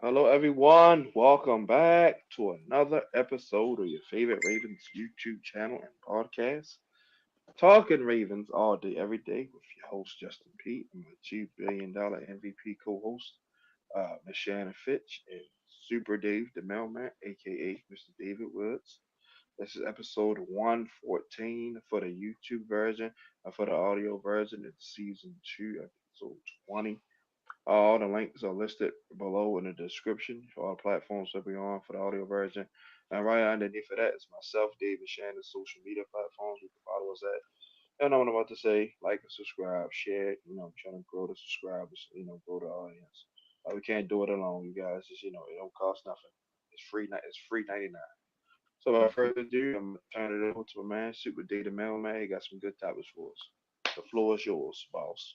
Hello, everyone. Welcome back to another episode of your favorite Ravens YouTube channel and podcast. Talking Ravens all day, every day with your host, Justin Pete, and my $2 billion MVP co host, Miss Shannon Finch, and Super Dave, the mailman, aka Mr. David Woods. This is episode 114 for the YouTube version, and for the audio version, it's season 2, episode 20. All the links are listed below in the description for all platforms that we're on for the audio version. And right underneath of that is myself, David Shannon, social media platforms. You can follow us at. You know what I'm about to say. Like and subscribe, share. I'm trying to grow the subscribers. Grow the audience. We can't do it alone, you guys. It don't cost nothing. It's free. It's free 99. So without further ado, I'm gonna turn it over to my man, Super Data Mailman. He got some good topics for us. The floor is yours, boss.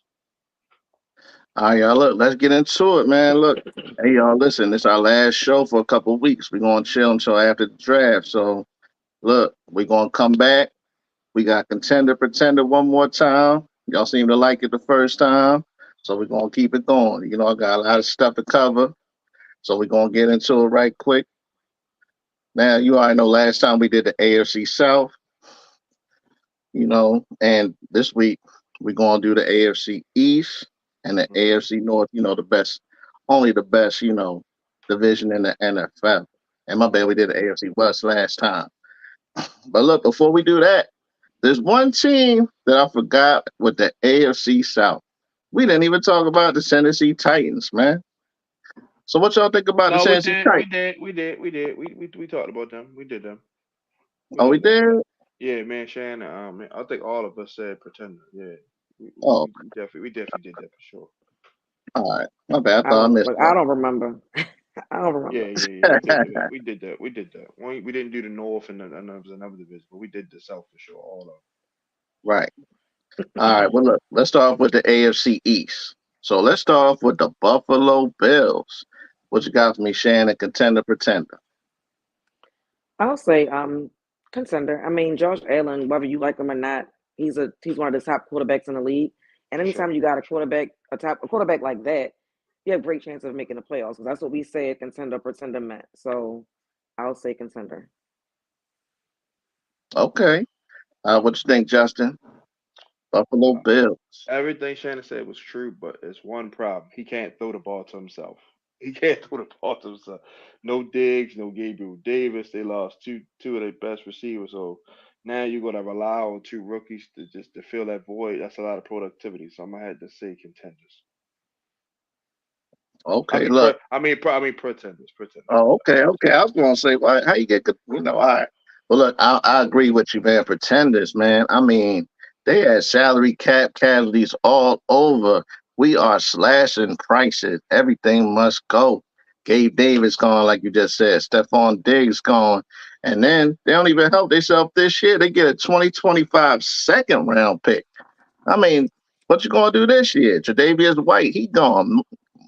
All right, y'all. Look, let's get into it, man. Look, hey, y'all. Listen, this is our last show for a couple of weeks. We're gonna chill until after the draft. So, look, we're gonna come back. We got contender, pretender one more time. Y'all seem to like it the first time, so we're gonna keep it going. I got a lot of stuff to cover, so we're gonna get into it right quick. Now, you already know last time we did the AFC South, and this week we're gonna do the AFC East and the Mhm. AFC North. The best, only the best, division in the NFL. And my bad, we did the AFC West last time. But look, before we do that, there's one team that I forgot with the AFC South. We didn't even talk about the Tennessee Titans, man. So what y'all think about the No, we Tennessee did, we Titans? did, we did, we did. We talked about them. We did them. We Oh, we did them. did. Yeah, man, Shannon. I think all of us said pretender. Yeah, we, we, Oh, we we definitely did that for sure. all right. My bad. I I thought I don't missed look. I that. don't remember. I don't Yeah, remember. yeah, yeah. We did that. We did that. We did that. We didn't do the North and another division, but we did the South for sure. All of Right. All right. Well, look. Let's start off with the AFC East. So let's start off with the Buffalo Bills. What you got for me, Shannon? Contender, pretender. I'll say contender. I mean, Josh Allen, whether you like him or not, he's one of the top quarterbacks in the league. And for anytime sure. you got a quarterback like that, you have a great chance of making the playoffs. Because that's what we said contender, pretender meant. So I'll say contender. Okay. What you think, Justin? Buffalo Uh, Bills. Everything Shannon said was true, but it's one problem. He can't throw the ball to himself. He can't throw the ball to himself. No Diggs, no Gabriel Davis. They lost two of their best receivers. So now you're gonna rely on two rookies to fill that void. That's a lot of productivity. So I'm gonna have to say contenders. Okay. Look. I mean pretenders. Pretenders. Oh, My bad. okay, okay. I was gonna say, why? How you get good? All right. Well, look, I agree with you, man. Pretenders, man. I mean, they had salary cap casualties all over. We are slashing prices. Everything must go. Gabe Davis gone, like you just said. Stephon Diggs gone, and then they don't even help themselves this year. They get a 2025 second round pick. I mean, what you gonna do this year? Tre'Davious White, he gone.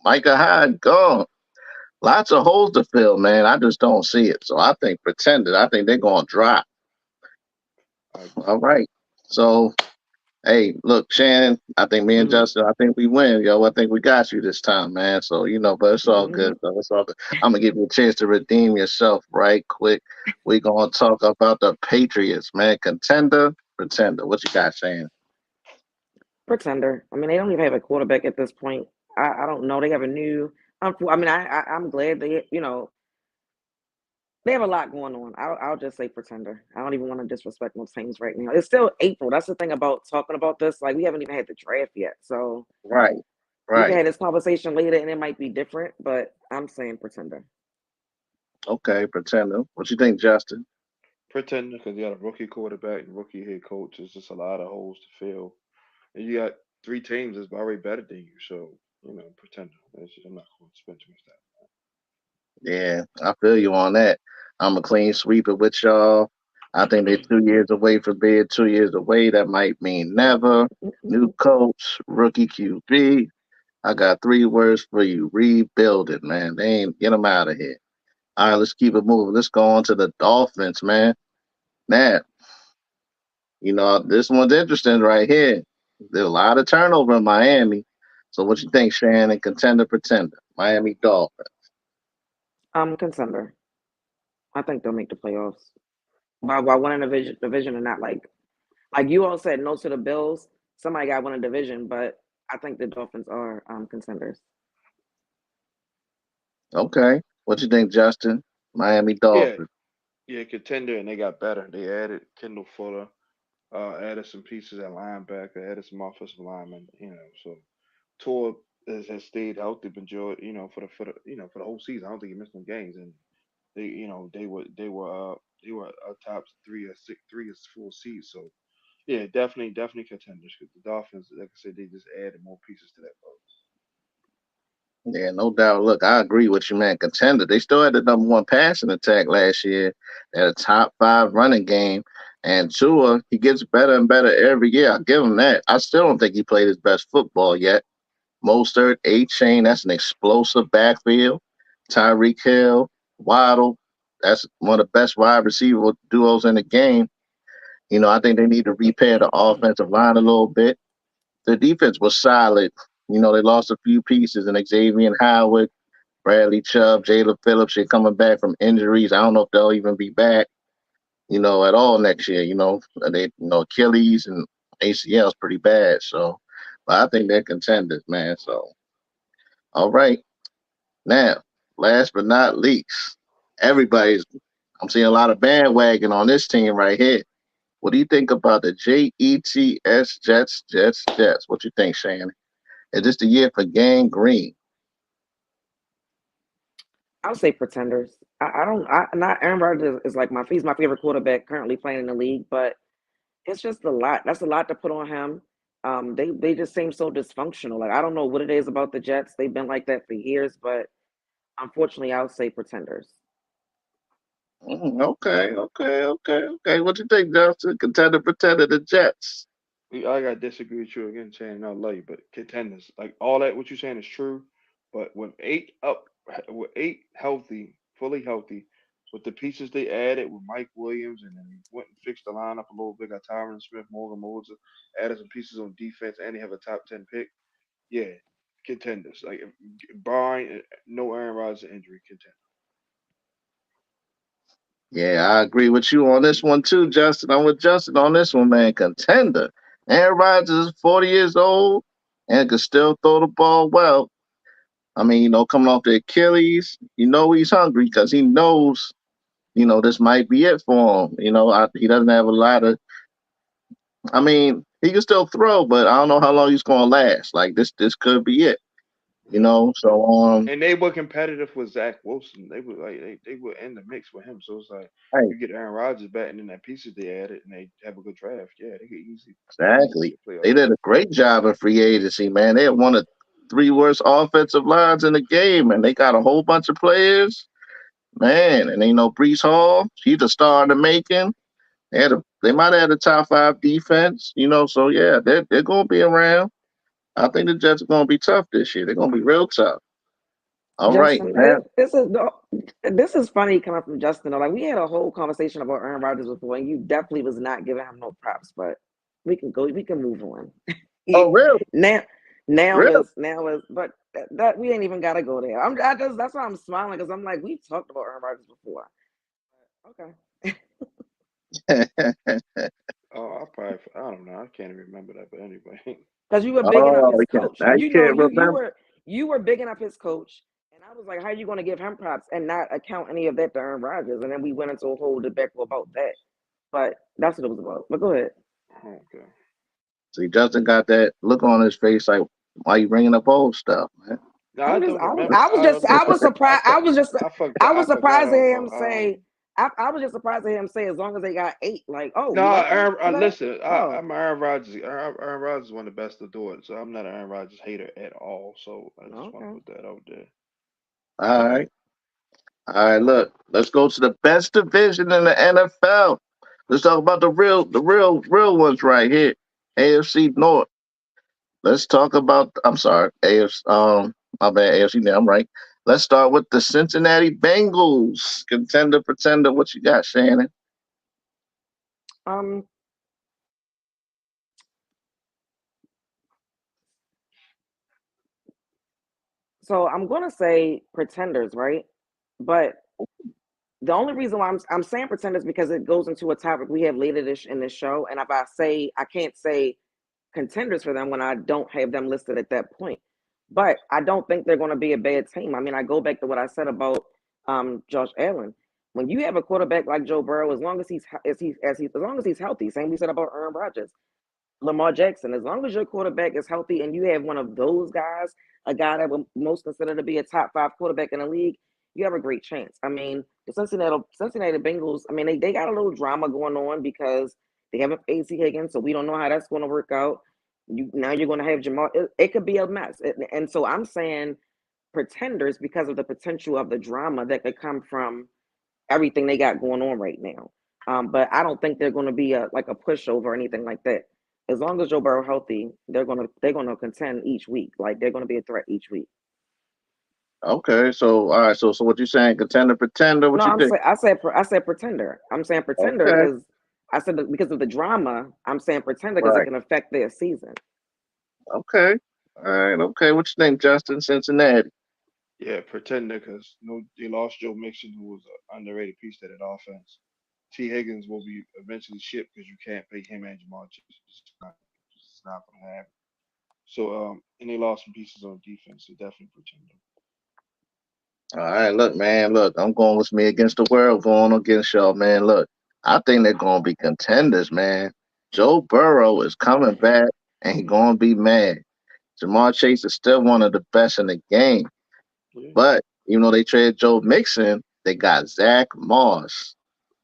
Micah Hyde gone. Lots of holes to fill, man. I just don't see it. So I think pretended. I think they're gonna drop. I agree. All right. So hey, look, Shannon. I think me and Hmm. Justin. I think we win, yo. I think we got you this time, man. So but it's all Hmm. good. So it's all good. I'm gonna give you a chance to redeem yourself, right quick. We gonna talk about the Patriots, man. Contender, pretender. What you got, Shannon? Pretender. I mean, they don't even have a quarterback at this point. I don't know. They have a new. I mean, I'm glad they have a lot going on. I'll just say pretender. I don't even want to disrespect most teams right now. It's still April. That's the thing about talking about this. Like we haven't even had the draft yet, so Right, we can right. have this conversation later, and it might be different. But I'm saying pretender. Okay, pretender. What you think, Justin? Pretender because you got a rookie quarterback and rookie head coach. There's just a lot of holes to fill. And you got three teams that's already better than you. So, pretender. I'm not going to spend too much time. Yeah, I feel you on that. I'm a clean sweeper with y'all. I think they're 2 years away from being 2 years away. That might mean never. New coach, rookie QB. I got three words for you. Rebuild it, man. They ain't get them out of here. All right, let's keep it moving. Let's go on to the Dolphins, man. Now, this one's interesting right here. There's a lot of turnover in Miami. So what you think, Shannon? Contender, pretender? Miami Dolphins. Contender. I think they'll make the playoffs by winning a division and not like you all said no to the Bills. Somebody got to win a division, but I think the Dolphins are contenders. Okay. What you think, Justin? Miami Yeah, Dolphins. yeah, contender, and they got better. They added Kendall Fuller, added some pieces at linebacker, added some offensive linemen. So Tua has stayed healthy, enjoyed, for the whole season. I don't think he missed no games, and they were a top three or six, three or four seeds. So yeah, definitely contenders. Because the Dolphins, like I said, they just added more pieces to that boat. Yeah, no doubt. Look, I agree with you, man. Contender. They still had the number one passing attack last year. They had a top five running game. And Tua, he gets better and better every year. I give him that. I still don't think he played his best football yet. Mostert, A Chain, that's an explosive backfield. Tyreek Hill, Waddle, that's one of the best wide receiver duos in the game. I think they need to repair the offensive line a little bit. The defense was solid. They lost a few pieces, and Xavier Howard, Bradley Chubb, Jalen Phillips, they're coming back from injuries. I don't know if they'll even be back, at all next year. Achilles and ACL is pretty bad. So, but I think they're contenders, man. So, all right. Now, last but not least, everybody's, I'm seeing a lot of bandwagon on this team right here. What do you think about the Jets, Jets? What you think, Shannon? Is this the year for Gang Green? I would say pretenders. I don't. Not Aaron Rodgers is like he's my favorite quarterback currently playing in the league, but it's just a lot. That's a lot to put on him. They just seem so dysfunctional. Like I don't know what it is about the Jets. They've been like that for years, but unfortunately, I would say pretenders. Okay. What you think, Justin? Contender, pretender, the Jets. I gotta disagree with you again, saying I love you, but contenders, like all that what you're saying is true. But with eight healthy, fully healthy, with the pieces they added with Mike Williams, and then he went and fixed the lineup a little bit. Got Tyron Smith, Morgan Moses, added some pieces on defense, and they have a top 10 pick. Yeah, contenders. Like barring no Aaron Rodgers injury, contender. Yeah, I agree with you on this one too, Justin. I'm with Justin on this one, man. Contender. Aaron Rodgers is 40 years old and can still throw the ball well. I mean, coming off the Achilles, he's hungry because he knows, this might be it for him. He doesn't have a lot of. I mean, he can still throw, but I don't know how long he's gonna last. Like this could be it. Yeah. So And they were competitive with Zach Wilson. They were like they were in the mix with him. So it's like hey, you get Aaron Rodgers back, and then that pieces they added, and they have a good draft. Yeah, they could easily be exactly. a playoff They did team. a great job in free agency, man. They had one of three worst offensive lines in the game, and they got a whole bunch of players, man. And Brees Hall, he's a star in the making. They might have had a top five defense, So yeah, they're gonna be around. I think the Jets are gonna be tough this year. They're gonna be real tough. All right, Justin, now. this is funny coming from Justin. Like we had a whole conversation about Aaron Rodgers before, and you definitely was not giving him no props. But we can move on. Oh, really? now, now Really? is now is, but that we ain't even gotta go there. I just that's why I'm smiling because I'm like we've talked about Aaron Rodgers before. Okay, I don't know. I can't even remember that. But anyway, because you were bigging up Oh, his yeah. coach. Now you You know, can't remember. you were bigging up his coach, and I was like, how are you going to give him props and not account any of that to Aaron Rodgers? And then we went into a whole debate about that. But that's what it was about. But go ahead. okay. See, Justin got that look on his face like, why you bringing up old stuff, man? No, I don't remember. I was surprised. I was I forgot surprised to all hear him about. say. I was just surprised to hear him say as long as they got eight. Like, oh, No, you like him for that? listen. Oh, I'm Aaron Rodgers. Aaron Rodgers is one of the best to do it. So I'm not an Aaron Rodgers hater at all. So I just want to okay. put that out there. All right. All right, look, let's go to the best division in the NFL. Let's talk about the real ones right here. AFC North. Let's talk about. I'm sorry, AFC. My bad, AFC. Now I'm right. Let's start with the Cincinnati Bengals. Contender, pretender. What you got, Shannon? Um. So I'm gonna say pretenders, right? But the only reason why I'm saying pretend is because it goes into a topic we have later this in this show, and if I say I can't say contenders for them when I don't have them listed at that point. But I don't think they're going to be a bad team. I mean, I go back to what I said about Josh Allen. When you have a quarterback like Joe Burrow, as long as as long as he's healthy, same we said about Aaron Rodgers, Lamar Jackson, as long as your quarterback is healthy and you have one of those guys, a guy that would most consider to be a top five quarterback in the league, you have a great chance. I mean, the Cincinnati Bengals, I mean, they got a little drama going on because they haven't faced Higgins, so we don't know how that's going to work out. Now you're going to have Jamal. It could be a mess. And so I'm saying pretenders because of the potential of the drama that could come from everything they got going on right now. But I don't think they're going to be like a pushover or anything like that. As long as Joe Burrow healthy, they're gonna contend each week. Like they're gonna be a threat each week. Okay, so all right, so what you saying? Contender, pretender? No, What you think? I said pretender. I'm saying pretender Okay, because I said that because of the drama. I'm saying pretender because it right. can affect their season. Okay, all right. Okay, what you think, Justin? Cincinnati. Yeah, pretender because they lost Joe Mixon, who was an underrated piece to that offense. T. Higgins will be eventually shipped because you can't pay him and Jamal Chase. It's not going to happen. So, and they lost some pieces on defense. So definitely pretender. All right, look, man, look, I'm going with me against the world, going against y'all, man. Look, I think they're going to be contenders, man. Joe Burrow is coming back, and he's going to be mad. Jamar Chase is still one of the best in the game, Yeah. but even though they traded Joe Mixon, they got Zach Moss.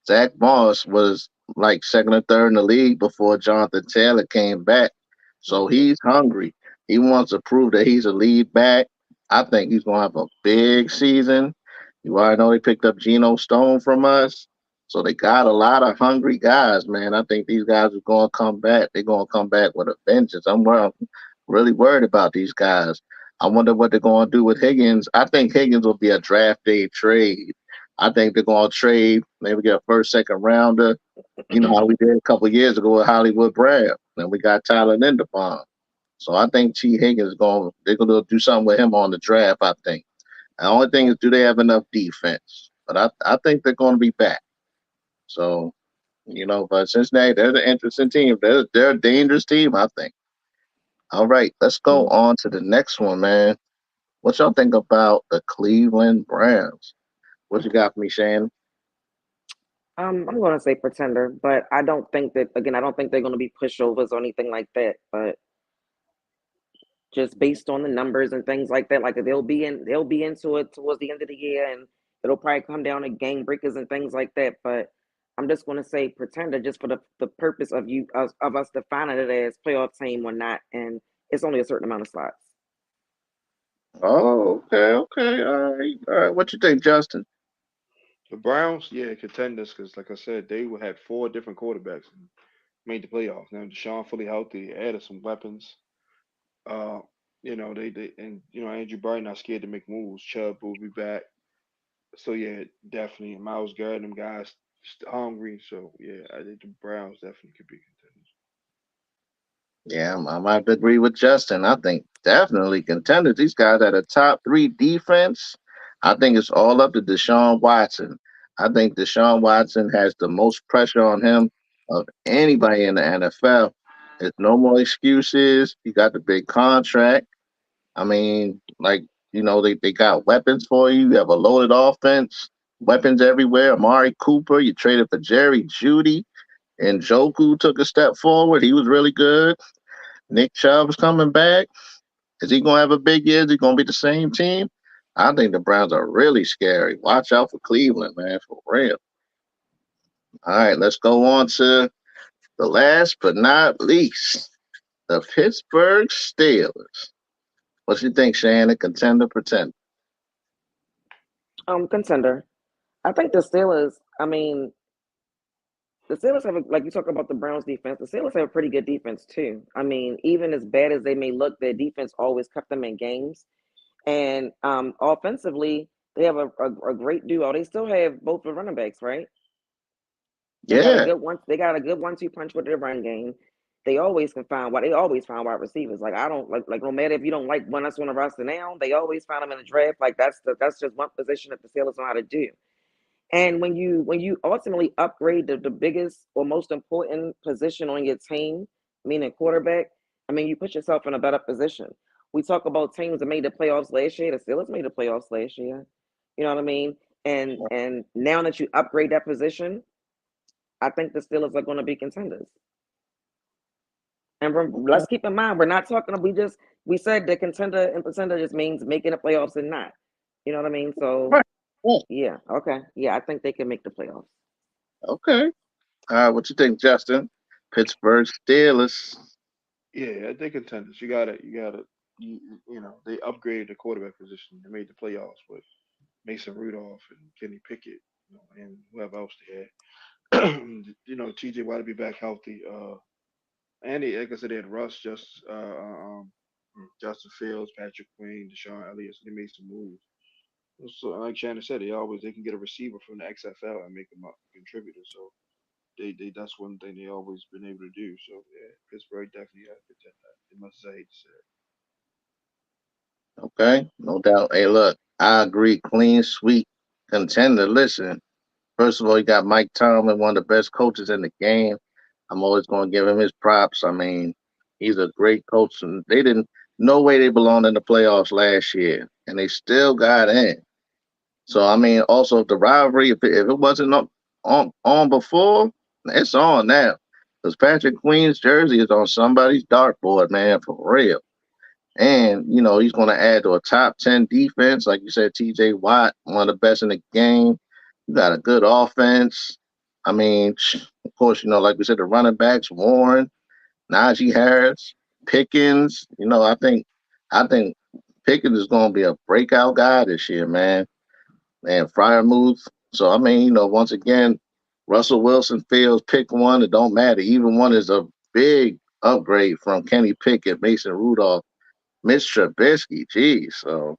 Zach Moss was like second or third in the league before Jonathan Taylor came back. So Okay. he's hungry. He wants to prove that he's a lead back. I think he's going to have a big season. You already know they picked up Geno Stone from us. So they got a lot of hungry guys, man. I think these guys are going to come back. They're going to come back with a vengeance. I'm really worried about these guys. I wonder what they're going to do with Higgins. I think Higgins will be a draft day trade. I think they're going to trade, maybe get a first, second rounder. You know how we did a couple of years ago with Hollywood Brad. And we got Tyler Linderbaum. So I think T. Higgins is going. They're going to do something with him on the draft. I think. The only thing is, do they have enough defense? But I think they're going to be back. So but Cincinnati, they're the interesting team. They're a dangerous team. I think. All right, let's go on to the next one, man. What y'all think about the Cleveland Browns? What you got for me, Shane? I'm gonna say pretender, but I don't think that again. I don't think they're gonna be pushovers or anything like that. But just based on the numbers and things like that. Like they'll be into it towards the end of the year, and it'll probably come down to game breakers and things like that. But I'm just going to say pretender just for the purpose of of us defining it as playoff team or not, and it's only a certain amount of slots. Oh, okay, okay, all right, all right. What you think, Justin? The Browns, yeah, contenders because, like I said, they will have four different quarterbacks and made the playoffs. Now, Deshaun fully healthy, added some weapons. Uh, they and Andrew Barry not scared to make moves. Chubb will be back. So yeah, definitely. Miles Garrett, them guys hungry. So yeah, I think the Browns definitely could be contenders. Yeah, I might agree with Justin. I think definitely contenders. These guys had a top three defense. I think it's all up to Deshaun Watson. I think Deshaun Watson has the most pressure on him of anybody in the NFL. There's no more excuses. He got the big contract. I mean, they got weapons for you. You have a loaded offense, weapons everywhere. Amari Cooper, you traded for Jerry Judy, and Joku took a step forward. He was really good. Nick Chubb's coming back. Is he going to have a big year? Is he going to be the same team? I think the Browns are really scary. Watch out for Cleveland, man, for real. All right, let's go on to the last but not least, the Pittsburgh Steelers. What you think, Shannon? Contender, pretender? Contender. I think the Steelers. I mean, the Steelers have like you talk about the Browns defense. The Steelers have a pretty good defense too. I mean, even as bad as they may look, their defense always kept them in games. And offensively, they have a great duo. They still have both the running backs, right? They got a Yeah, good one. They got a good 1-2 punch with their run game. they always can find why they always find wide receivers. Like I don't like no matter if you don't like one that's on the roster now, they always find them in the draft. Like that's just one position that the Steelers know how to do. And when you ultimately upgrade the biggest or most important position on your team, meaning quarterback, I mean you put yourself in a better position. We talk about teams that made the playoffs last year. The Steelers made the playoffs last year. You know what I mean? And now that you upgrade that position, I think the Steelers are going to be contenders. And Okay. let's keep in mind, we're not talking. We said the contender and pretender just means making the playoffs and not. You know what I mean? So Right. Yeah. yeah, okay, yeah, I think they can make the playoffs. Okay. What you think, Justin? Pittsburgh Steelers. Yeah, they contenders. You know, they upgraded the quarterback position. They made the playoffs with Mason Rudolph and Kenny Pickett, and whoever else they had. TJ Watt to be back healthy. Like I said, they had Justin Fields, Patrick Queen, Deshaun Elliott. So they made some moves. So like Shannon said, they can get a receiver from the XFL and make him a contributor. So they that's one thing they always been able to do. So yeah, Pittsburgh definitely has contender. They must say to say. Okay, no doubt. Hey, look, I agree. Clean sweep contender. Listen, first of all, you got Mike Tomlin, one of the best coaches in the game. I'm always going to give him his props. I mean, he's a great coach, and they didn't. No way they belonged in the playoffs last year, and they still got in. So I mean, also the rivalry. If it wasn't on before, it's on now. Because Patrick Queen's jersey is on somebody's dartboard, man, for real. And, he's going to add to a top 10 defense. Like you said, TJ Watt, one of the best in the game. You got a good offense. I mean, of course, like we said, the running backs, Warren, Najee Harris, Pickens. I think Pickens is going to be a breakout guy this year, man. And Fryermuth. So, I mean, once again, Russell Wilson Fields, pick one. It don't matter. Even one is a big upgrade from Kenny Pickett, Mason Rudolph, Mitch Trubisky, geez. So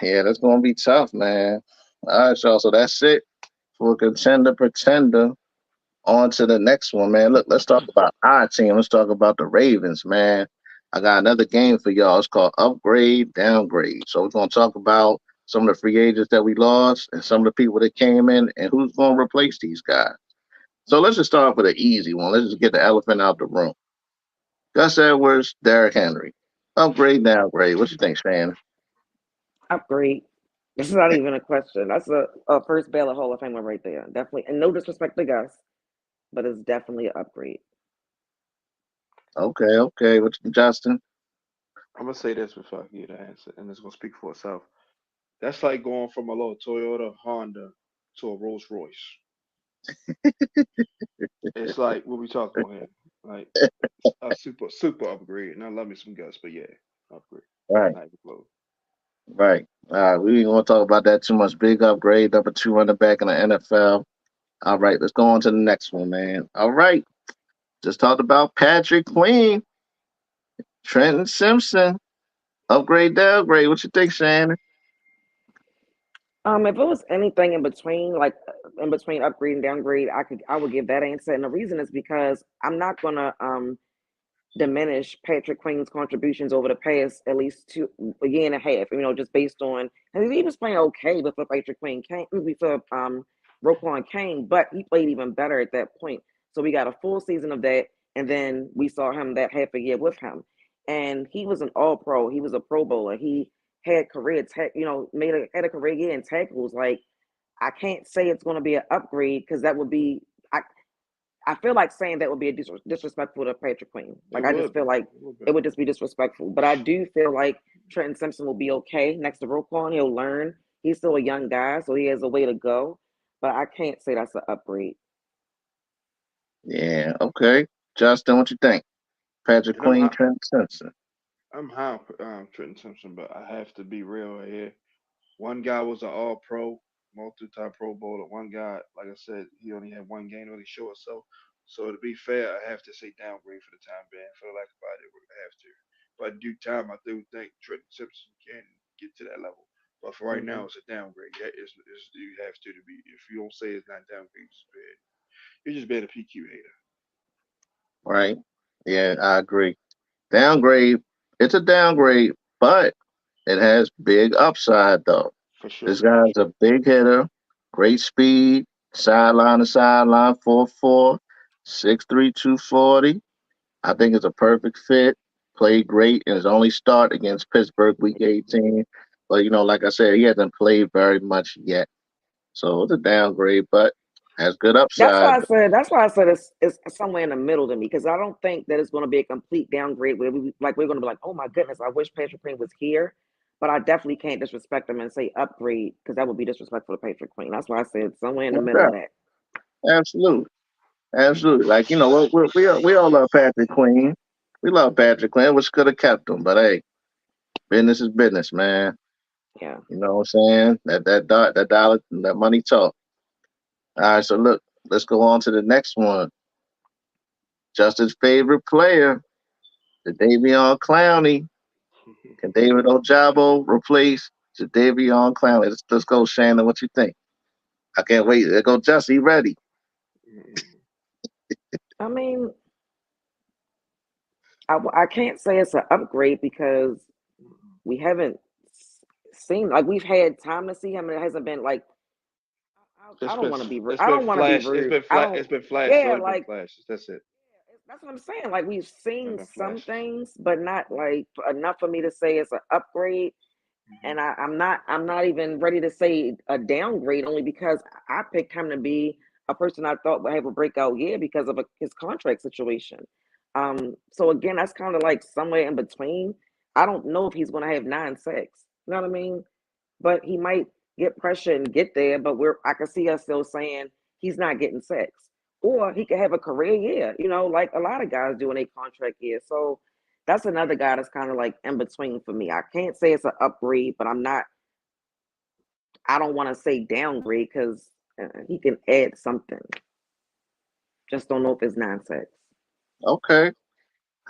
yeah, that's gonna be tough, man. All right, y'all. So that's it for contender pretender. On to the next one, man. Look, let's talk about our team. Let's talk about the Ravens, man. I got another game for y'all. It's called Upgrade, Downgrade. So we're gonna talk about some of the free agents that we lost and some of the people that came in and who's gonna replace these guys. So let's just start with an easy one. Let's just get the elephant out the room. Gus Edwards, Derrick Henry. Upgrade, downgrade. What you think, Shannon? Upgrade. This is not even a question. That's a first ballot Hall of Famer right there. Definitely, and no disrespect to Gus, but it's definitely an upgrade. Okay, okay. What you, Justin? I'm gonna say this before I get the answer, and it's gonna speak for itself. That's like going from a little Toyota Honda to a Rolls Royce. It's like what we talking about here, like a super upgrade. And I love me some guts, but yeah, upgrade. Right, Not even close. right. We ain't gonna talk about that too much. Big upgrade, number two running back in the NFL. All right, let's go on to the next one, man. All right, just talked about Patrick Queen, Trenton Simpson. Upgrade, downgrade. What you think, Shannon? If it was anything in between, like in between upgrade and downgrade, I would give that answer. And the reason is because I'm not gonna diminish Patrick Queen's contributions over the past at least a year and a half. Just based on, and he was playing okay before Patrick Queen came, before Roquan came, but he played even better at that point. So we got a full season of that, and then we saw him that half a year with him, and he was an All Pro. He was a Pro Bowler. He had career tech, had a career year in tackles. Like I can't say it's going to be an upgrade because that would be. I feel like saying that would be a disrespectful to Patrick Queen. It Like I just would be. feel like It would be. it would just be disrespectful. But I do feel like Trenton Simpson will be okay next to Roquan. He'll learn. He's still a young guy, so he has a way to go. But I can't say that's an upgrade. Yeah, okay. Justin, what you think? Patrick And I'm Queen, high, Trenton Simpson. I'm high on Trenton Simpson, but I have to be real right here. One guy was an All Pro, multi-time Pro Bowler. One guy, like I said, he only had one game to really show itself. So to be fair, I have to say downgrade for the time being. For the lack of it, I have to. But in due time, I do think Trenton Simpson can get to that level. But for right now, Hmm. it's a downgrade. Yeah, you have to be. If you don't say it's not downgrade, you're just being a PQ hater. right? Yeah, I agree. Downgrade, it's a downgrade, but it has big upside though. For This sure. guy's a big hitter, great speed, sideline to sideline, 4'4", 6'3", 240. I think it's a perfect fit. Played great in his only start against Pittsburgh Week 18. But like I said, he hasn't played very much yet. So it's a downgrade, but has good That's why upside. I said. That's why I said it's somewhere in the middle to me because I don't think that it's going to be a complete downgrade where we're going to be like, oh my goodness, I wish Patrick Queen was here, but I definitely can't disrespect him and say upgrade because that would be disrespectful to Patrick Queen. That's why I said somewhere in the No middle of doubt. that. Absolutely. Absolutely. Like, we all love Patrick Queen. We love Patrick Queen, which could have kept him. But hey, business is business, man. Yeah. You know what I'm saying? That dollar, that money talk. All right, so look, let's go on to the next one. Justin's favorite player, the Davion Clowney. Can David Ojabo replace Davion Clowney? Let's go, Shannon. What you think? I can't wait. There go Justin. He ready. I mean, I can't say it's an upgrade because we haven't seen like we've had time to see him and it hasn't been like I It's don't been want to be rude. it's I been don't want to be flash. rude. I don't. It's been flash. Yeah, Shorty been like flashes. That's it. that's what I'm saying. Like we've It's seen been some flashes. things, but not like enough for me to say it's an upgrade. Hmm. And I'm not even ready to say a downgrade only because I picked him to be a person I thought would have a breakout year because of his contract situation. So again, that's kind of like somewhere in between. I don't know if he's going to have 9 sacks. You know what I mean? But he might get pressure and get there. But I can see us still saying he's not getting sacks, or he could have a career year. Like a lot of guys do in a contract year. So that's another guy that's kind of like in between for me. I can't say it's an upgrade, but I'm not. I don't want to say downgrade because he can add something. Just don't know if it's 9 sacks. Okay.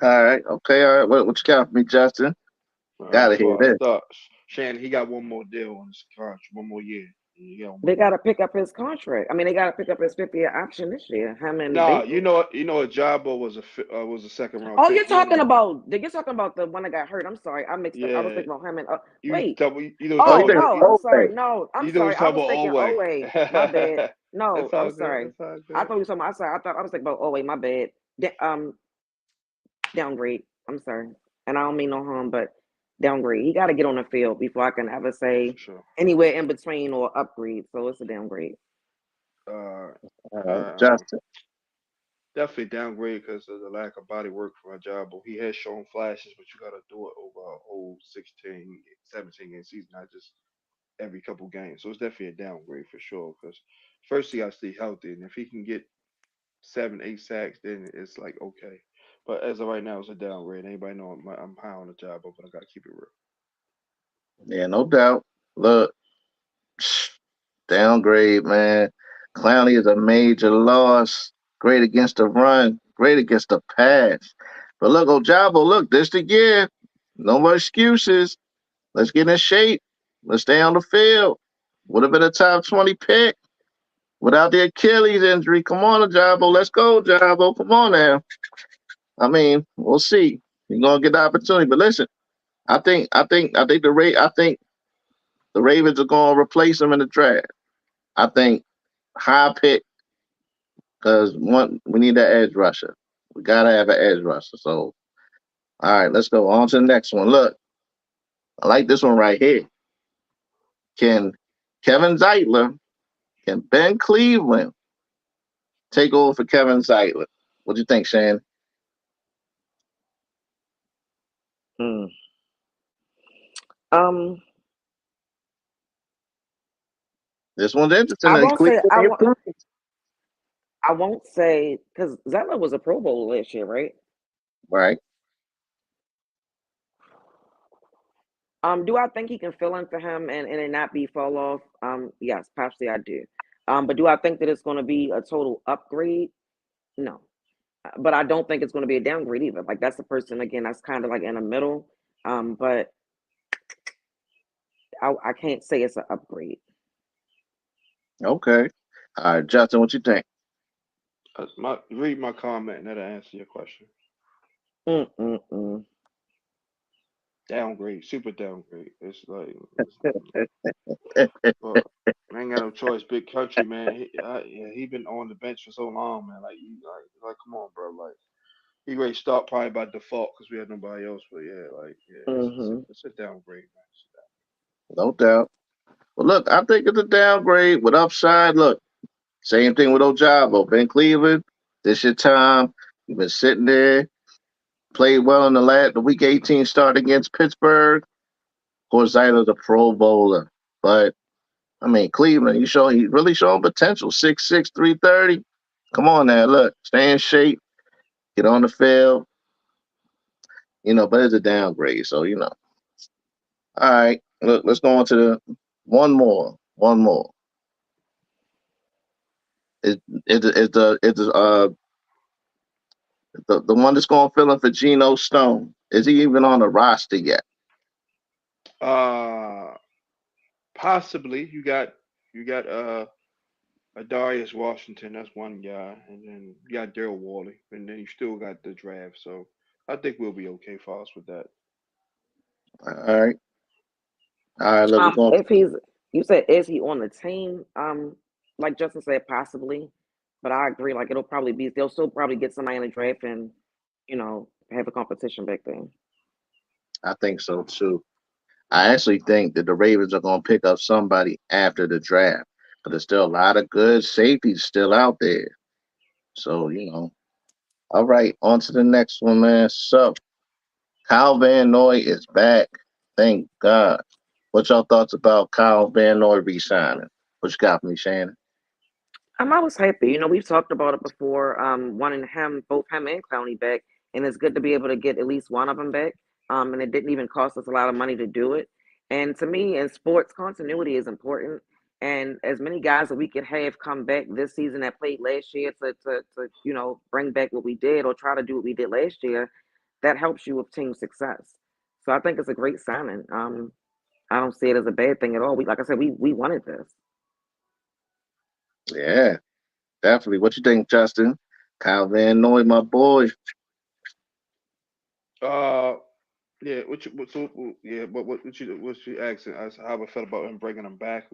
All right. Okay. All right. What you got for me, Justin? All right. Gotta hear For this. Shannon, he got one more deal on his contract, one more year. He got one more They got year. to pick up his contract. I mean, they got to pick up his 50-year option this year. Him and Nah, Bateman. Jabo was a second round Oh, pick. You don't know. you're talking about the one that got hurt. I'm sorry, I mixed up. I was Yeah, thinking about him and you wait. talk. You know, Oh, you Oh think no, I'm sorry. okay? No, I'm you know, sorry. talking I about was thinking Oway. Owe. My bad. No, It's I'm all good. sorry. It's all I good. thought you were talking. I'm sorry. I was thinking about Owe. My bad. Downgrade. I'm sorry, and I don't mean no harm, but downgrade. He got to get on the field before I can ever For say sure. anywhere in between or upgrade. So it's a downgrade. Uh, All right, uh, Justin. Definitely downgrade because of the lack of body work for Jabo. He has shown flashes, but you got to do it over a whole 16, 17 game season, not just every couple games. So it's definitely a downgrade for sure. Because first he got to stay healthy, and if he can get 7, 8 sacks, then it's like okay. But as of right now, it's a downgrade. Anybody know I'm high on the job, but I gotta keep it real. Yeah, no doubt. Look, downgrade, man. Clowney is a major loss. Great against the run. Great against the pass. But look, Ojabo, look, this the year. No more excuses. Let's get in shape. Let's stay on the field. Would have been a top 20 pick without the Achilles injury. Come on, Ojabo. Let's go, Ojabo. Come on now. I mean, we'll see. You're gonna get the opportunity. But listen, I think the Ravens are gonna replace him in the draft. I think high pick because one we need that edge rusher. We gotta have an edge rusher. So all right, let's go on to the next one. Look, I like this one right here. Can Kevin Zeitler, can Ben Cleveland take over for Kevin Zeitler? What do you think, Shane? Mm. Um, This one's interesting. I And won't say Cleveland I ain't won't. playing. I won't say because Zettler was a Pro Bowl last year, right? Right. Do I think he can fill in for him and it not be fall off? Yes, partially I do. But do I think that it's going to be a total upgrade? No. But I don't think it's going to be a downgrade either. Like that's the person again that's kind of like in the middle. But I can't say it's an upgrade. Okay. All right, Justin, what you think? Read my comment and that'll answer your question. Mm-mm-mm. Downgrade, super downgrade. It's like, but I ain't got no choice. Big country, man. Yeah, he been on the bench for so long, man. Like you, like come on, bro. Like he ready to start probably by default because we had nobody else. But yeah, like yeah, Mm-hmm. it's a downgrade, man. No doubt. Well, look, I think it's a downgrade with upside. Look, same thing with Ojabo. Ben Cleveland, this your time. You've been sitting there, played well in the week 18 start against Pittsburgh. Of course, Zyler's a Pro Bowler, but I mean Cleveland, he really showing potential. 6'6", 330. Come on now, look, stay in shape, get on the field. But it's a downgrade. So all right. Look, let's go on to the one more. One more. Is the one that's going to fill in for Geno Stone? Is he even on the roster yet? Uh, possibly you got Darius Washington. That's one guy, and then you got Daryl Worley, and then you still got the draft. So I think we'll be okay for us with that. All right. All right. Look, we're going. If he's, you said, is he on the team? Like Justin said, possibly, but I agree. Like it'll probably be, they'll still probably get somebody in the draft and, have a competition back then. I think so too. I actually think that the Ravens are going to pick up somebody after the draft, but there's still a lot of good safeties still out there. So All right, on to the next one, man. So Kyle Van Noy is back. Thank God. What y'all thoughts about Kyle Van Noy resigning? What you got for me, Shannon? I was happy. We've talked about it before. Wanting both him and Clowney back, and it's good to be able to get at least one of them back. And it didn't even cost us a lot of money to do it. And to me, in sports, continuity is important. And as many guys that we could have come back this season that played last year to bring back what we did or try to do what we did last year, that helps you with team success. So I think it's a great signing. I don't see it as a bad thing at all. Like I said, we wanted this. Yeah, definitely. What you think, Justin? Kyle Van Noy, my boy. Uh, yeah. Yeah, what you asking? As how I felt about him bringing him back.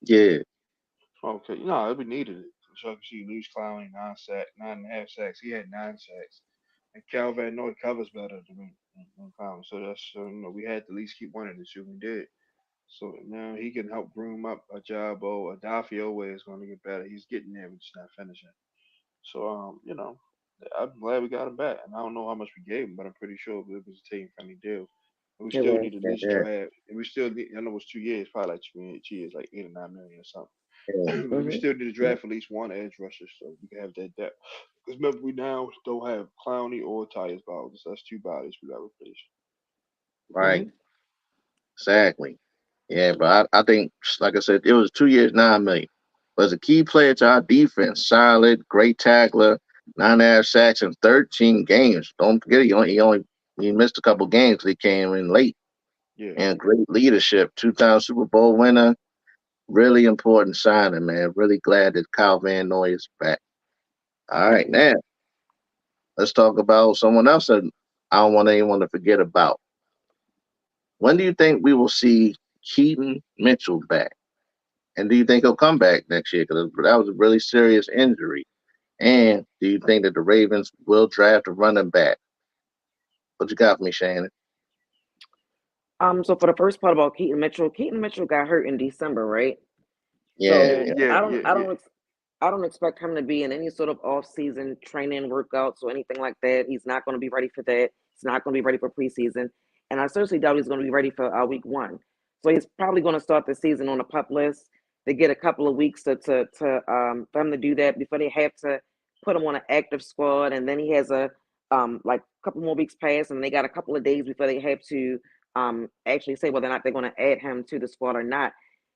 Yeah, Okay, we needed it. So you lose Clowney 9.5 sacks. He had 9 sacks, and Cal Van Noy covers better than Clowney. So that's we had to at least keep one of the two. We did. So now he can help groom up a Jabo. A Dafio way is going to get better. He's getting there, but just not finishing. So I'm glad we got him back. And I don't know how much we gave him, but I'm pretty sure it was a team friendly deal. And we It still was. need to at Yeah. least yeah, draft. And we still need. I know it's 2 years, probably like 2 years, like 8 or 9 million or yeah. something. But we Hmm. still need to draft at least one edge rusher so we can have that depth. Because remember, we now don't have Clowney or Tyus Bowles. That's two bodies we got to replace. Right, Hmm. exactly. Yeah, but I think, like I said, it was 2 years, 9 million. Was a key player to our defense. Solid, great tackler, 9.5 sacks in 13 games. Don't forget, he missed a couple games because he came in late. Yeah. And great leadership, two-time Super Bowl winner. Really important signing, man. Really glad that Kyle Van Noy is back. All right, now let's talk about someone else that I don't want anyone to forget about. When do you think we will see Keaton Mitchell back? And do you think he'll come back next year? Because that was a really serious injury. And do you think that the Ravens will draft a running back? What you got for me, Shannon? So for the first part about Keaton Mitchell got hurt in December, right? Yeah, Yeah, So yeah, yeah, I don't yeah, I yeah. don't ex- I don't expect him to be in any sort of off season training workouts or anything like that. He's not going to be ready for that. He's not going to be ready for preseason, and I certainly doubt he's going to be ready for week one. So he's probably going to start the season on a pup list. They get a couple of weeks to for him to do that before they have to put him on an active squad, and then he has a like a couple more weeks pass, and they got a couple of days before they have to actually say whether or not they're going to add him to the squad or not.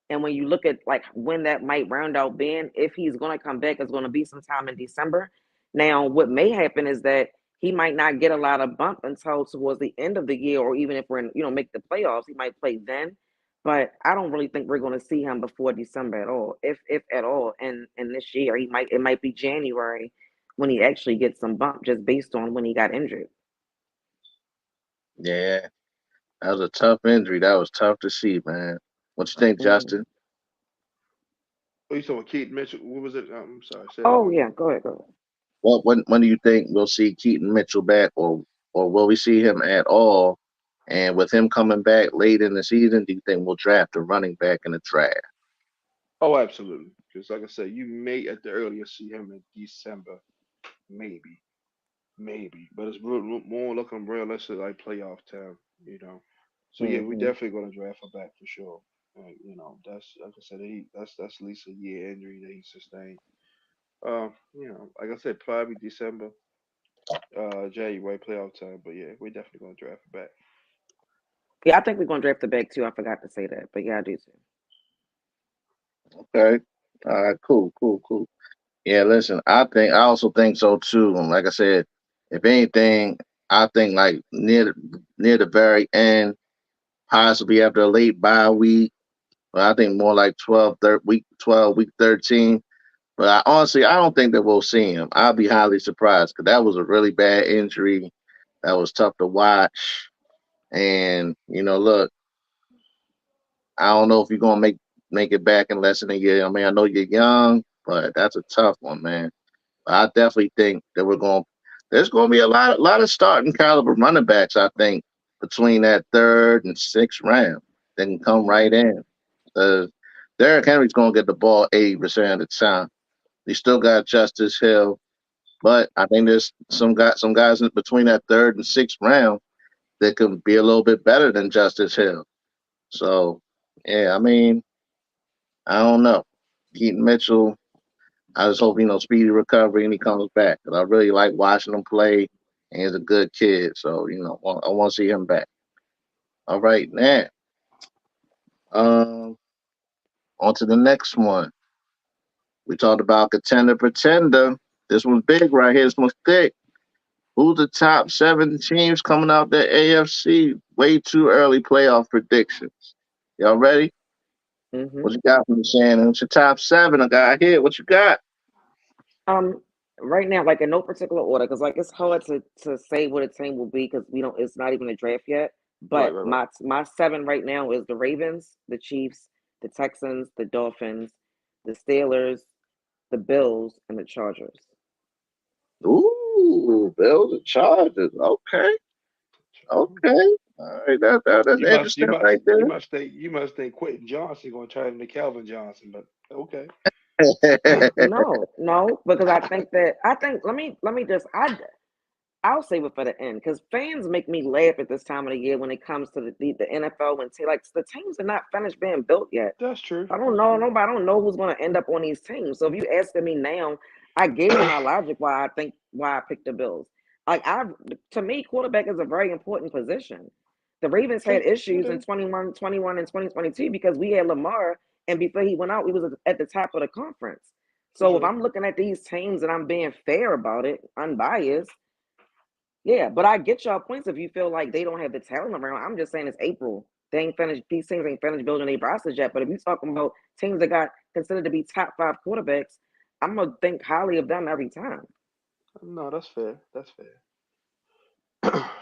And when you look at like when that might round out being, if he's going to come back, it's going to be sometime in December. Now, what may happen is that he might not get a lot of bump until towards the end of the year, or even if we're in, make the playoffs, he might play then. but I don't really think we're going to see him before December at all, if at all. And this year, it might be January when he actually gets some bump just based on when he got injured. Yeah, that was a tough injury. That was tough to see, man. What you think, Mm. Justin? Oh, you talking about Keaton Mitchell? What was it? I'm sorry. Say that Oh again. yeah, go ahead, go ahead. What when do you think we'll see Keaton Mitchell back, or will we see him at all? And with him coming back late in the season, do you think we'll draft a running back in the draft? Oh, absolutely. Because like I said, you may at the earliest see him in December, maybe, maybe. But it's more looking realistic like playoff time, you know. So yeah, we Hmm. definitely gonna draft him back for sure. That's like I said, that's at least a year injury that he sustained. Like I said, probably December, January playoff time. But yeah, we're definitely gonna draft him back. Yeah, I think we're going to draft the back too. I forgot to say that, but yeah, I do too. Okay. All right. Cool. Cool. Cool. Yeah. Listen, I also think so too. And like I said, if anything, I think like near the very end, possibly after a late bye week. But I think more like 12, week 13. But I don't think that we'll see him. I'll be highly surprised because that was a really bad injury. That was tough to watch. And look, I don't know if you're gonna make it back in less than a year. I mean, I know you're young, but that's a tough one, man. But I definitely think that there's gonna be a lot of starting caliber running backs. I think between that third and sixth round, they can come right Hmm. in. Uh, Derrick Henry's gonna get the ball 80% of the time. You still got Justice Hill, but I think there's some guys in between that third and sixth round that can be a little bit better than Justice Hill. So yeah, I mean, I don't know. Keaton Mitchell, I just hope speedy recovery and he comes back. 'Cause I really like watching him play, and he's a good kid. So I want to see him back. All right, now um, on to the next one. We talked about contender pretender. This one's big right here. This one's thick. Who's the top seven teams coming out the AFC? Way too early playoff predictions. Y'all ready? Hmm. What you got from the Shannon? What's your top seven? I got here. What you got? Um, right now, like in no particular order, because like it's hard to say what a team will be because we don't. It's not even a draft yet. Right, But right, right. my seven right now is the Ravens, the Chiefs, the Texans, the Dolphins, the Steelers, the Bills, and the Chargers. Ooh, Bills and Chargers. Okay, okay. All right, that's You must, you interesting must, right you there. must think, you must think Quentin Johnson gonna turn into Calvin Johnson, but okay. No, no, because I think let me just I'll save it for the end because fans make me laugh at this time of the year when it comes to the NFL when like the teams are not finished being built yet. That's true. I don't That's know true. nobody. I don't know who's going to end up on these teams. So if you asking me now, I gave you my logic why I picked the Bills. Like to me, quarterback is a very important position. The Ravens had It issues in is. 21 and 2022 because we had Lamar, and before he went out, he was at the top of the conference. For So if sure. I'm looking at these teams and I'm being fair about it, unbiased, yeah. But I get y'all points if you feel like they don't have the talent around. I'm just saying it's April. They ain't finished. These teams ain't finished building their rosters yet. But if you talking about teams that got considered to be top five quarterbacks, I'm gonna think highly of them every time. No, that's fair. That's fair.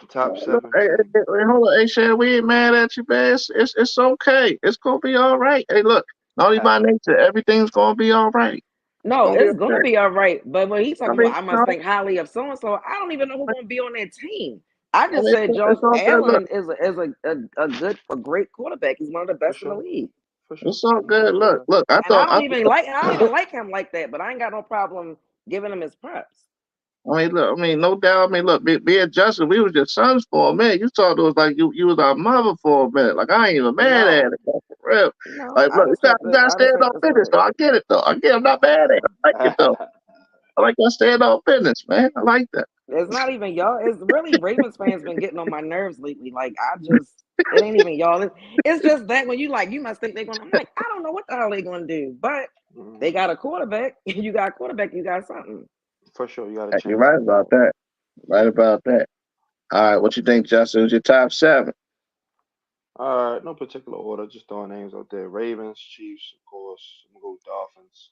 Top Look, seven hey, hey, team. hey, hold on, hey, Shannon, we ain't mad at you, man. It's okay. It's gonna be all right. Hey, look, only by nature, everything's gonna be all right. It's No, gonna be it's gonna okay. be all right. But when he's I talking about mean, I must think highly of so and so, I don't even know who's gonna be on that team. I I just mean, said Josh it's all good. Look, Allen is a great quarterback. He's one of the For best in the sure. league. For sure. it's all No, good. that's fair Look, enough. look. And I don't even like him like that, but I ain't got no problem giving him his props. I mean, look. I mean, no doubt. I mean, look. Me and Justin, we was your sons for a minute. You talked to us like you was our mother for a minute. Like I ain't even mad at No, it, for real. no, Like, look, you gotta I just stand have on to business. say Though I get it, though. I get. I'm not mad at it. I like it though. I like that stand on business, man. I like that. it's not even y'all. It's really Ravens fans been getting on my nerves lately. Like it ain't even y'all. It's just that when you like, you must think they're gonna. I'm like, I don't know what the hell they gonna do, but they Mhm. got a quarterback. You got a quarterback. You got something. For sure, you got a You're chance to right win about out. that. Right about that. All right, what you think, Justin? Who's your top seven? All right, no particular order, just throwing names out there. Ravens, Chiefs, of course. I'm gonna go with Dolphins.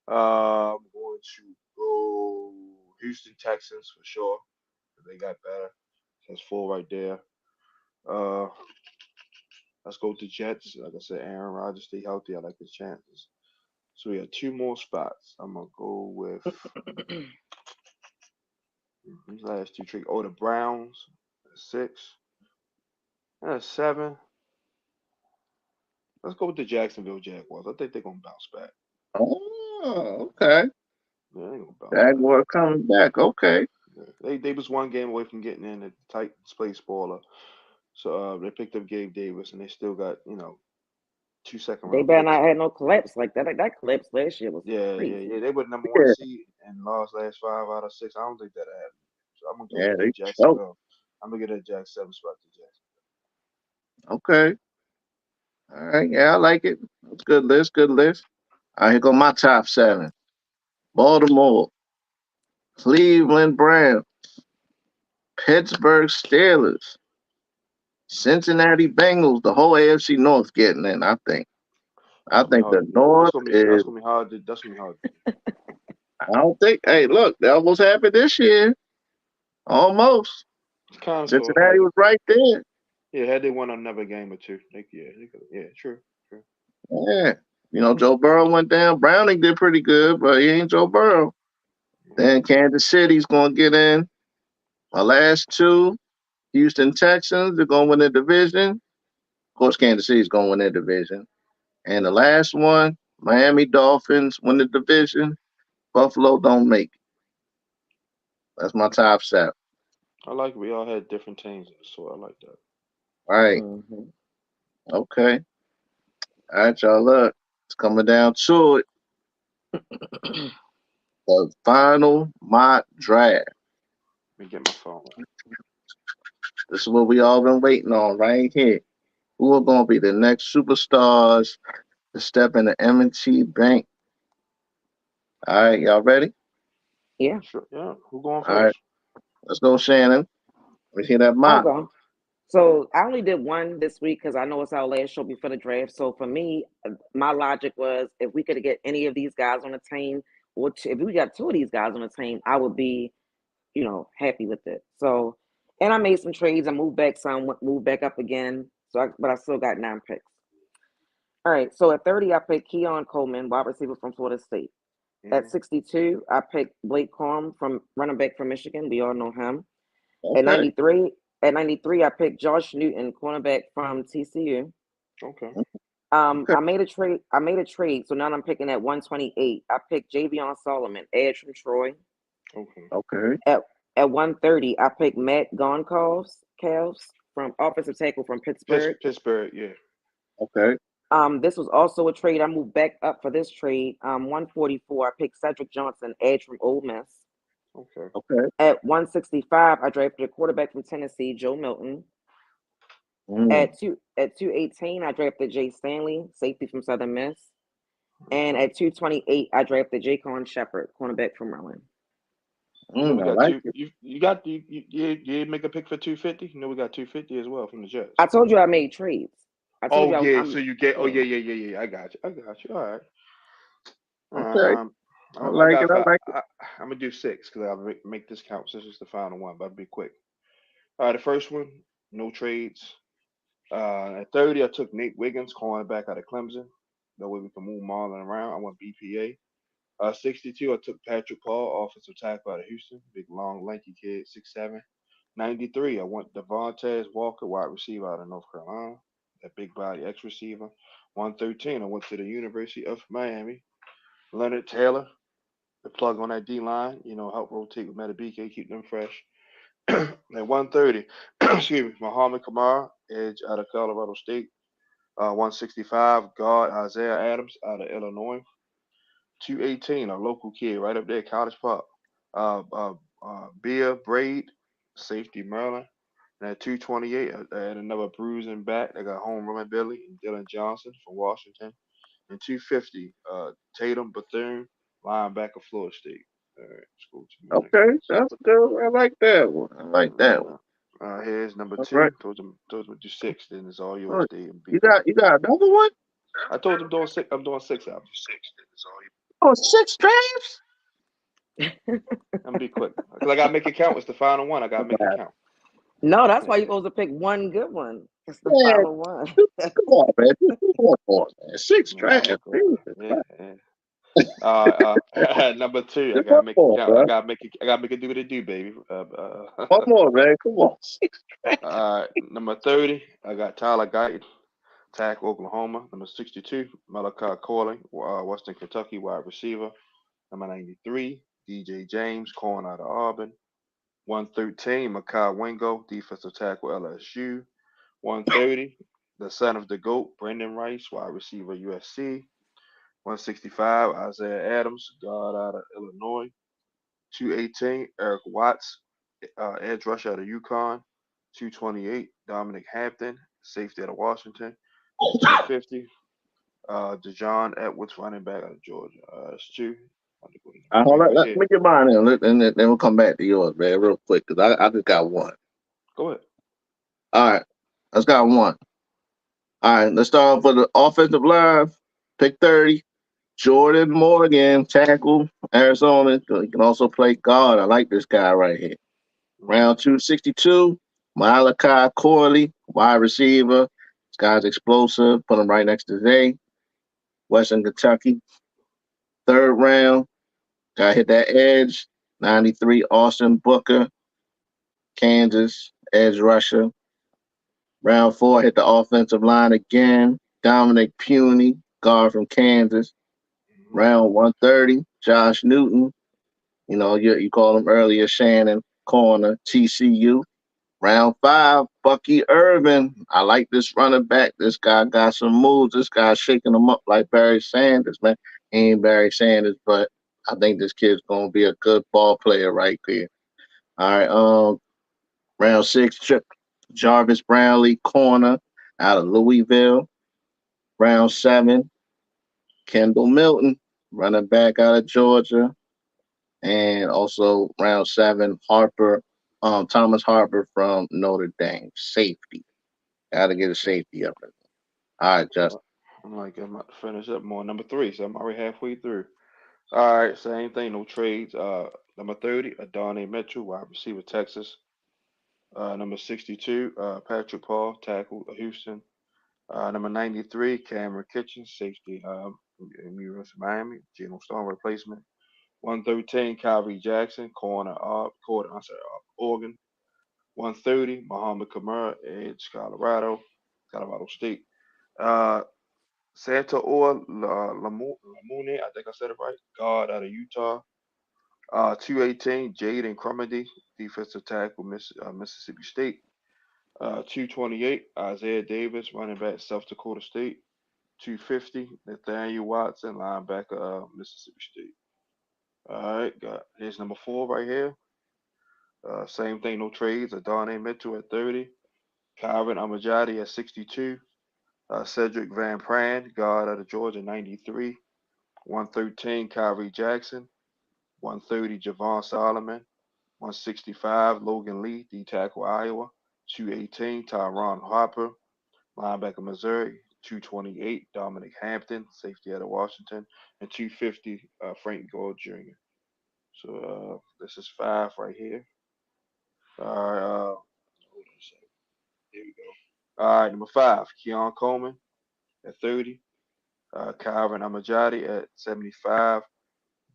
I'm going to go Houston Texans for sure. They got better. That's four right there. Uh, let's go with the Jets. Like I said, Aaron Rodgers stay healthy. I like his chances. So we have two more spots. I'm gonna go with these last two tricks. Oh, the Browns, six. Seven. Let's go with the Jacksonville Jaguars. I think they're gonna bounce back. Oh, okay. Yeah, they're gonna bounce back. Jaguar coming back. Okay. Yeah. They was one game away from getting in the Titans play spoiler. So they picked up Gabe Davis and they still got, two second They round better picks. not have no collapse like that. Like, that collapse last year was Yeah, yeah, crazy. yeah. They were number one Yeah, seed and lost last five out of six. I don't think that happened. So I'm gonna go yeah, with they that choked. Jacksonville. I'm gonna get that Jack seven spot to Jackson. Okay. All right. Yeah, I like it. That's good list. Good list. All right, here go my top seven. Baltimore, Cleveland Browns, Pittsburgh Steelers, Cincinnati Bengals. The whole AFC North getting in. I think. I That's gonna be think hard. the North That's is. gonna be hard. That's gonna be hard to do. I don't think. Hey, look, that almost happened this year. Almost. It's kind of sort. Cincinnati was right there. Yeah, had they won another game or two, they could. Yeah, true, true. Yeah. Joe Burrow went down. Browning did pretty good, but he ain't Joe Burrow. Mhm. Then Kansas City's going to get in. My last two, Houston Texans, they're going to win the division. Of course, Kansas City's going to win their division. And the last one, Miami Dolphins win the division. Buffalo don't make it. That's my top seven. I like we all had different teams, so I like that. All right. Hmm. Okay. All right, y'all. Look, it's coming down to it. The final mock draft. Let me get my phone. This is what we all been waiting on right here. Who are going to be the next superstars to step in the M&T Bank? All right, y'all ready? Yeah, Sure. Yeah. Who going All right, first? let's go, Shannon. Let me hear that I'll mock. go. So I only did one this week because I know it's our last show before the draft. So for me, my logic was if we could get any of these guys on the team, which if we got two of these guys on the team, I would be, happy with it. So, and I made some trades. I moved back some, moved back up again. But I still got 9 picks. All right. So at 30, I picked Keon Coleman, wide receiver from Florida State. At Hmm. 62, I picked Blake Corum from running back from Michigan. We all know him. At Okay. 93, at 93, I picked Josh Newton, cornerback from TCU. Okay. Okay. I made a trade. So now I'm picking at 128. I picked Javion Solomon, edge from Troy. Okay. Okay. At at 130, I picked Matt Goncalves from offensive tackle from Pittsburgh. Pittsburgh. Yeah. Okay. This was also a trade. I moved back up for this trade. 144, I picked Cedric Johnson, edge from Ole Miss. Okay. Okay. At 165, I drafted a quarterback from Tennessee, Joe Milton. Mm. At 218, I drafted Jay Stanley, safety from Southern Miss. And Okay. at 228, I drafted Jaquan Shepard, cornerback from Maryland. You know we I got like two. it. You got you make a pick for 250. You know we got 250 as well from the Jets. I told you I made trades. I told Oh you yeah. So I'm you get. Oh yeah. yeah, yeah, yeah, yeah. I got you. I got you. All right. Okay. Um, I I like it. got I five. like it. I'm gonna do six because I'll make this count since it's the final one, but I'll be quick. All right, the first one, no trades. At 30, I took Nate Wiggins, cornerback out of Clemson. That way we can move Marlon around. I want BPA. 62, I took Patrick Paul, offensive tackle out of Houston. Big, long, lanky kid, 6'7". 93, I went Devontae Walker, wide receiver out of North Carolina. That big body X receiver. 113, I went to the University of Miami. Leonard Taylor, the plug on that D line, help rotate with Metabike, keep them fresh. At 130, excuse me, Muhammad Kamara, edge out of Colorado State. 165, guard Isaiah Adams out of Illinois. 218, a local kid right up there, College Park. Bia Braid, safety Maryland. And at 228, I had another bruising back. I got home run Billy and Dylan Johnson from Washington. And 250, Tatum Bethune, linebacker Florida State. All right, let's go to my next Okay. one. That's good. I like that one. I like that one. Here's number All right. two. Told them do six. Then it's all All yours, right. D, and You beat me. got another one? I told them doing six. I'm doing six albums. Oh, six drafts? I'm gonna be quick because I gotta make it count. It's the final one. I gotta make it count. No, that's why you're Yeah, supposed to pick one good one. It's the Man, final one. come on, man. Just do one more, man. Six yeah, I'm gonna drafts. go. Jesus Yeah, Christ. yeah. Number two. I Just gotta one make it more, count. I bro. gotta make it. I gotta make it do what it do, baby. One more, man. Come on. Six drafts. Number 30. I got Tyler Guyton, tackle Oklahoma. Number 62. Malachi Corley, Western Kentucky, wide receiver. Number 93. DJ James, corner out of Auburn. 113. Makai Wingo, defensive tackle LSU. 130. The son of the GOAT, Brendan Rice, wide receiver USC. 165. Isaiah Adams, guard out of Illinois. 218. Eric Watts, edge rusher out of UConn. 228. Dominic Hampton, safety out of Washington. 250. DeJohn Edwards, running back out of Georgia. That's two. I'm going to go to number Hold three on. right Let here. me get mine in, and then we'll come back to yours, man, real quick, because I just got one. Go ahead. All right. Let's got one. All right. Let's start off with the offensive line. Pick 30. Jordan Morgan, tackle, Arizona. He can also play guard. I like this guy right here. Hmm. Round 262, Malachi Corley, wide receiver. This guy's explosive. Put him right next to Zay, Western Kentucky. Third round, guy hit that edge. 93, Austin Booker, Kansas, edge rusher. Round four, hit the offensive line again. Dominic Puny, guard from Kansas. Hmm. Round 130, Josh Newton. You called him earlier, Shannon, corner, TCU. Round five, Bucky Irvin. I like this running back. This guy got some moves. This guy's shaking them up like Barry Sanders, man. He ain't Barry Sanders, but I think this kid's gonna be a good ball player right there. All right, round six, Jarvis Brownlee, corner out of Louisville. Round seven, Kendall Milton, running back out of Georgia. And also round seven, Thomas Harper from Notre Dame, safety. Got to get a Okay. safety up. All right, Justin. I'm like, I'm about to finish up more. Number three, so I'm already halfway through. All right, same thing, no trades. Number 30, Adonai Mitchell, wide receiver, Texas. Number 62, Patrick Paul, tackle, Houston. Number 93, Cameron Kitchen, safety, University of Miami, Geno Stone replacement. 113, Kyrie Jackson, Oregon. 130, Muhammad Kamara, edge, Colorado State. Uh, Santa Lamune, I think I said it right, guard out of Utah. 218, Jaden Crumedy, defensive tackle, Mississippi State. 228, Isaiah Davis, running back, South Dakota State. 250, Nathaniel Watson, linebacker, Mississippi State. All right, here's number four right here. Same thing, no trades. Adonai Mitchell at 30. Kyron Amajadi at 62. Cedric Van Pran, guard out of Georgia, 93. 113, Kyrie Jackson. 130, Javon Solomon. 165, Logan Lee, D tackle, Iowa. 218, Tyron Harper, linebacker, Missouri. 228, Dominic Hampton, safety out of Washington. And 250, Frank Gore Jr. So this is five right here. All right, hold on a second. Here we go. All right, number five, Keon Coleman at 30. Calvin Amajadi at 75.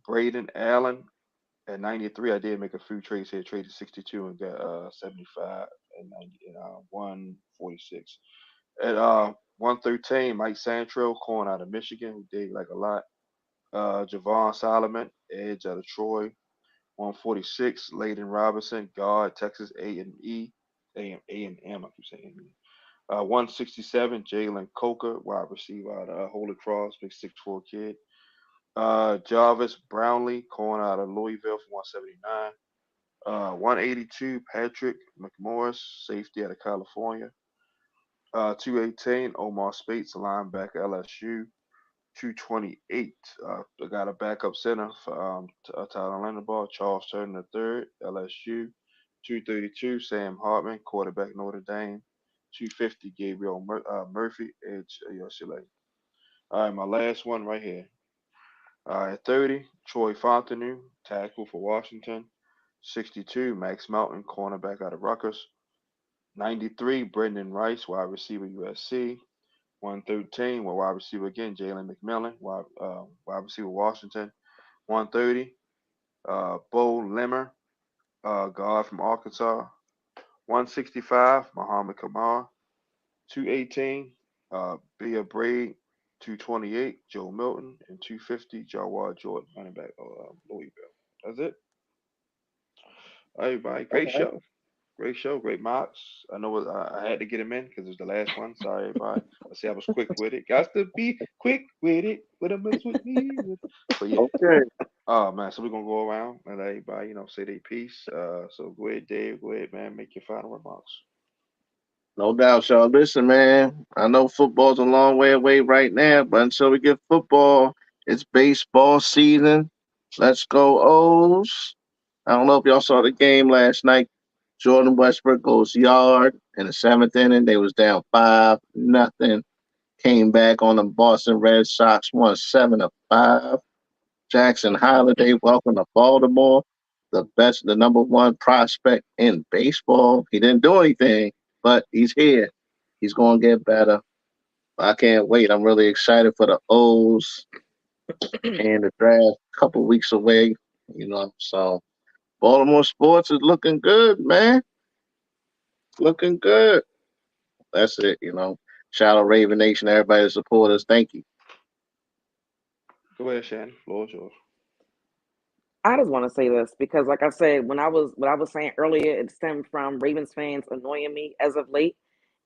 Braden Allen at 93. I did make a few trades here. Traded 62 and got 75 and 90 and 146. At 113, Mike Santrell, corner out of Michigan, who did like a lot. Javon Solomon, edge out of Troy. 146, Layden Robinson, guard, Texas A&E, A&M, I keep saying A&E. 167, Jalen Coker, wide receiver out of Holy Cross, big 6'4" kid. Jarvis Brownlee, corner out of Louisville for 179. 182, Patrick McMorris, safety out of California. 218, Omar Spates, linebacker LSU. 228, I got a backup center for Tyler Linderbaugh, Charles Turner III, LSU. 232, Sam Hartman, quarterback Notre Dame. 250, Gabriel Murphy, edge UCLA. All right, my last one right here. All right, 30, Troy Fontenot, tackle for Washington. 62, Max Melton, cornerback out of Rutgers. 93, Brendan Rice, wide receiver USC. 113, wide receiver again, Jalen McMillan, wide receiver Washington. 130, Bo Limmer, guard from Arkansas. 165, Muhammad Kamara. 218, Bia Braid. 228, Joe Milton. And 250, Jawad Jordan, running back of Louisville. That's it. All right, everybody. Great All right. show. Great show. Great mocks. I know I had to get him in because it was the last one. Sorry, everybody. I see I was quick with it. Got to be quick with it. What a mess with me. But yeah. Okay. Oh man, so we're gonna go around and let everybody, say their piece. So go ahead, Dave. Go ahead, man. Make your final remarks. No doubt, y'all. Listen, man. I know football's a long way away right now, but until we get football, it's baseball season. Let's go, O's. I don't know if y'all saw the game last night. Jordan Westbrook goes yard in the seventh inning. They was down 5-0. Came back on the Boston Red Sox, won 7-5. Jackson Holiday, welcome to Baltimore. The number one prospect in baseball. He didn't do anything, but he's here. He's going to get better. I can't wait. I'm really excited for the O's and the draft. A couple weeks away, So Baltimore sports is looking good, man. Looking good. That's it. Shout out Raven Nation, everybody that support us. Thank you. Go ahead, Shannon. Floor is yours. I just want to say this because, like I said, what I was saying earlier, it stemmed from Ravens fans annoying me as of late.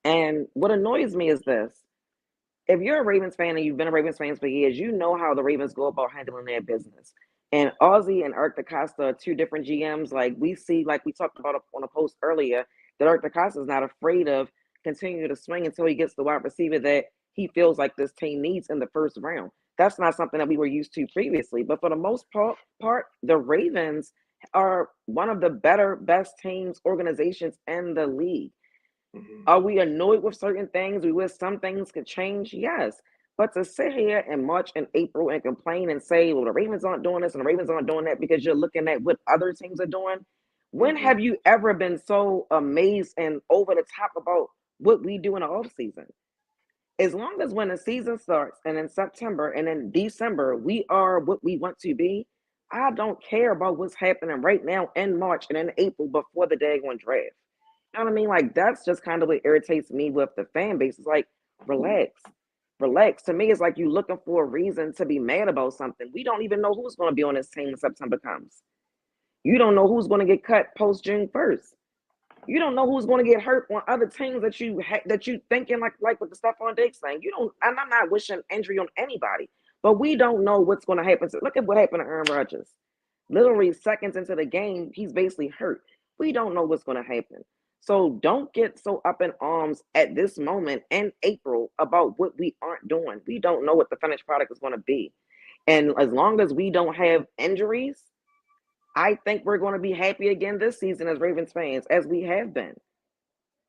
And what annoys me is this: if you're a Ravens fan and you've been a Ravens fan for years, you know how the Ravens go about handling their business. And Ozzy and Eric DaCosta are two different GMs. Like we see, like we talked about on a post earlier, that Eric DaCosta is not afraid of continuing to swing until he gets the wide receiver that he feels like this team needs in the first round. That's not something that we were used to previously. But for the most part, the Ravens are one of the best teams, organizations in the league. Hmm. Are we annoyed with certain things? We wish some things could change? Yes. But to sit here in March and April and complain and say, well, the Ravens aren't doing this and the Ravens aren't doing that because you're looking at what other teams are doing. When Hmm. have you ever been so amazed and over the top about what we do in the off season? As long as when the season starts and in September and in December, we are what we want to be, I don't care about what's happening right now in March and in April before the day one draft. You know what I mean? Like that's just kind of what irritates me with the fan base. It's like, relax. Relax. To me, it's like you looking for a reason to be mad about something. We don't even know who's going to be on this team when September comes. You don't know who's going to get cut post June 1st. You don't know who's going to get hurt on other teams that you thinking like with the stuff on Diggs saying. You don't. And I'm not wishing injury on anybody, but we don't know what's going to happen. So look at what happened to Aaron Rodgers. Literally seconds into the game, he's basically hurt. We don't know what's going to happen. So don't get so up in arms at this moment in April about what we aren't doing. We don't know what the finished product is going to be. And as long as we don't have injuries, I think we're going to be happy again this season as Ravens fans, as we have been.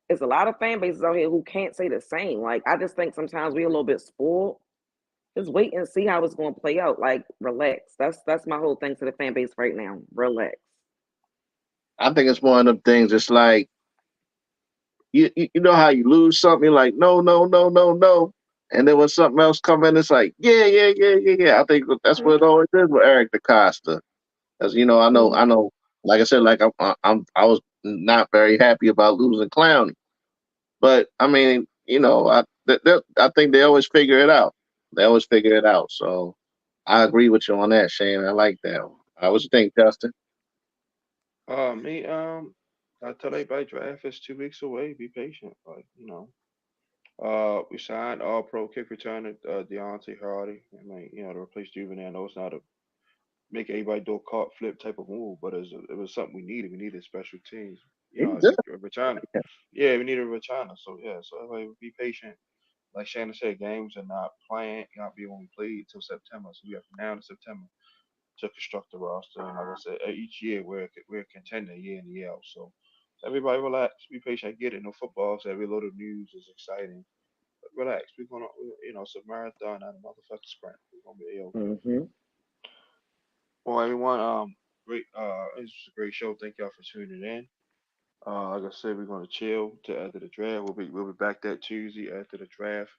There's a lot of fan bases out here who can't say the same. Like, I just think sometimes we're a little bit spoiled. Just wait and see how it's going to play out. Like, relax. That's my whole thing to the fan base right now. Relax. I think it's one of them things. It's like you know how you lose something, you're like, no, no, no, no, no. And then when something else come in, it's like, yeah, yeah, yeah, yeah, yeah. I think that's what it always is with Eric DaCosta. As you know, I Mm-hmm. know. Like I said, like I was not very happy about losing Clowney, but I mean, I think they always figure it out. They always figure it out. So I agree with you on that, Shane. I like that. What you think, Justin? Me, I tell everybody draft is 2 weeks away. Be patient. We signed all pro kick returner Deontay Hardy. I mean, to replace Juvenile. I know it's not a make everybody do a cart flip type of move, but it was something we needed. We needed special teams. He's As good. a returner. Yeah, we needed a returner. So yeah, so everybody be patient. Like Shannon said, games are not planned, not be only played till September. So we have from now to September to construct the roster. And like I said, each year we're a contender year in year out. So Everybody relax. Be patient. I get it. No football, so every load of news is exciting. But relax. We're gonna, it's a marathon, not a motherfucking sprint. We're gonna be okay. Mm-hmm. Well, everyone, great. This was a great show. Thank y'all for tuning in. Like I said, we're gonna chill to after the draft. We'll be back that Tuesday after the draft.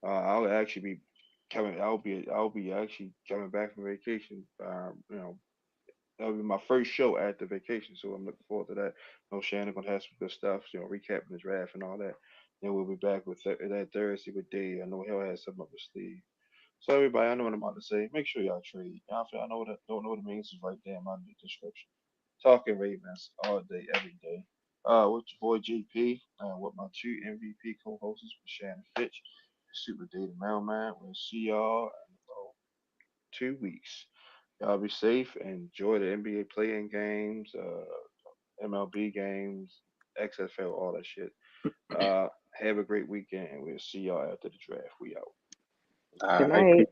I'll actually be coming. I'll be actually coming back from vacation. That'll be my first show after vacation, so I'm looking forward to that. Shannon gonna have some good stuff, recapping the draft and all that. Then we'll be back with that Thursday with Dave. I know he'll have something up his sleeve. So everybody, I know what I'm about to say. Make sure y'all trade. I know that don't know the means is right there in my description. Talking Ravens all day, every day. With your boy GP, with my two MVP co-hosts, with Shannon Finch, Super Data Mailman. We'll see y'all in about 2 weeks. Y'all be safe and enjoy the NBA playing games, MLB games, XFL, all that shit. Uh, have a great weekend, and we'll see y'all after the draft. We out. All Good right. night.